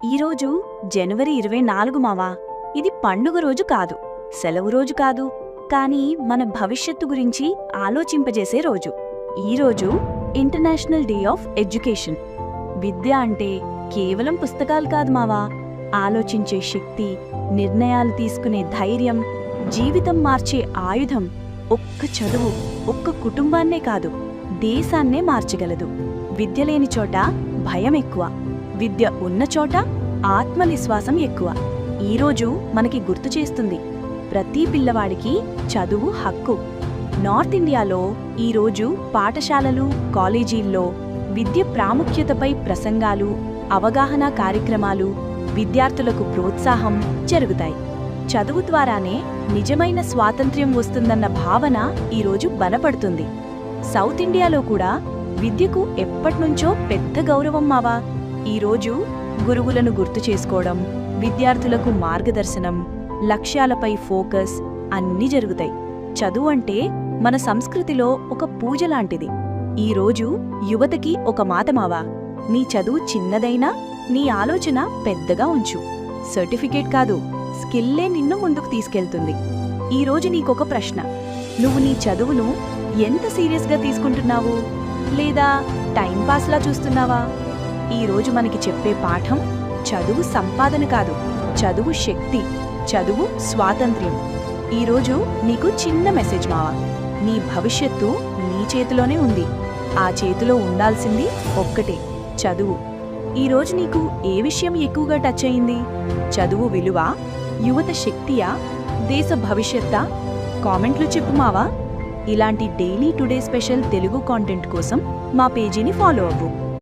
ఈరోజు జనవరి 24 మావా. ఇది పండుగ రోజు కాదు, సెలవు రోజు కాదు, కానీ మన భవిష్యత్తు గురించి ఆలోచింపజేసే రోజు. ఈరోజు ఇంటర్నేషనల్ డే ఆఫ్ ఎడ్యుకేషన్. విద్య అంటే కేవలం పుస్తకాలు కాదు మావా. ఆలోచించే శక్తి, నిర్ణయాలు తీసుకునే ధైర్యం, జీవితం మార్చే ఆయుధం. ఒక్క చదువు ఒక్క కుటుంబాన్నే కాదు, దేశాన్నే మార్చగలదు. విద్య లేని చోట భయం ఎక్కువ, విద్య ఉన్న చోట ఆత్మవిశ్వాసం ఎక్కువ. ఈరోజు మనకి గుర్తు చేస్తుంది, ప్రతి పిల్లవాడికి చదువు హక్కు. నార్త్ ఇండియాలో ఈరోజు పాఠశాలలు, కాలేజీల్లో విద్య ప్రాముఖ్యతపై ప్రసంగాలు, అవగాహన కార్యక్రమాలు, విద్యార్థులకు ప్రోత్సాహం జరుగుతాయి. చదువు ద్వారానే నిజమైన స్వాతంత్ర్యం వస్తుందన్న భావన ఈరోజు బలపడుతుంది. సౌత్ ఇండియాలో కూడా విద్యకు ఎప్పట్నుంచో పెద్ద గౌరవం మావా. ఈరోజు గురువులను గుర్తు చేసుకోవడం, విద్యార్థులకు మార్గదర్శనం, లక్ష్యాలపై ఫోకస్ అన్నీ జరుగుతాయి. చదువు అంటే మన సంస్కృతిలో ఒక పూజ లాంటిది. ఈరోజు యువతకి ఒక మాట మావా, నీ చదువు చిన్నదైనా నీ ఆలోచన పెద్దగా ఉంచు. సర్టిఫికేట్ కాదు, స్కిల్లే నిన్ను ముందుకు తీసుకెళ్తుంది. ఈరోజు నీకొక ప్రశ్న, నువ్వు నీ చదువును ఎంత సీరియస్గా తీసుకుంటున్నావు, లేదా టైంపాస్లా చూస్తున్నావా? ఈరోజు మనకి చెప్పే పాఠం, చదువు సంపాదన కాదు, చదువు శక్తి, చదువు స్వాతంత్ర్యం. ఈరోజు నీకు చిన్న మెసేజ్ మావా, నీ భవిష్యత్తు నీ చేతిలోనే ఉంది. ఆ చేతిలో ఉండాల్సింది ఒక్కటే, చదువు. ఈరోజు నీకు ఏ విషయం ఎక్కువగా టచ్ అయింది? చదువు విలువ, యువత శక్తియా, దేశ భవిష్యత్తా? కామెంట్లు చెప్పు మావా. ఇలాంటి daily today special Telugu content కోసం మా పేజీని ఫాలో అవ్వు.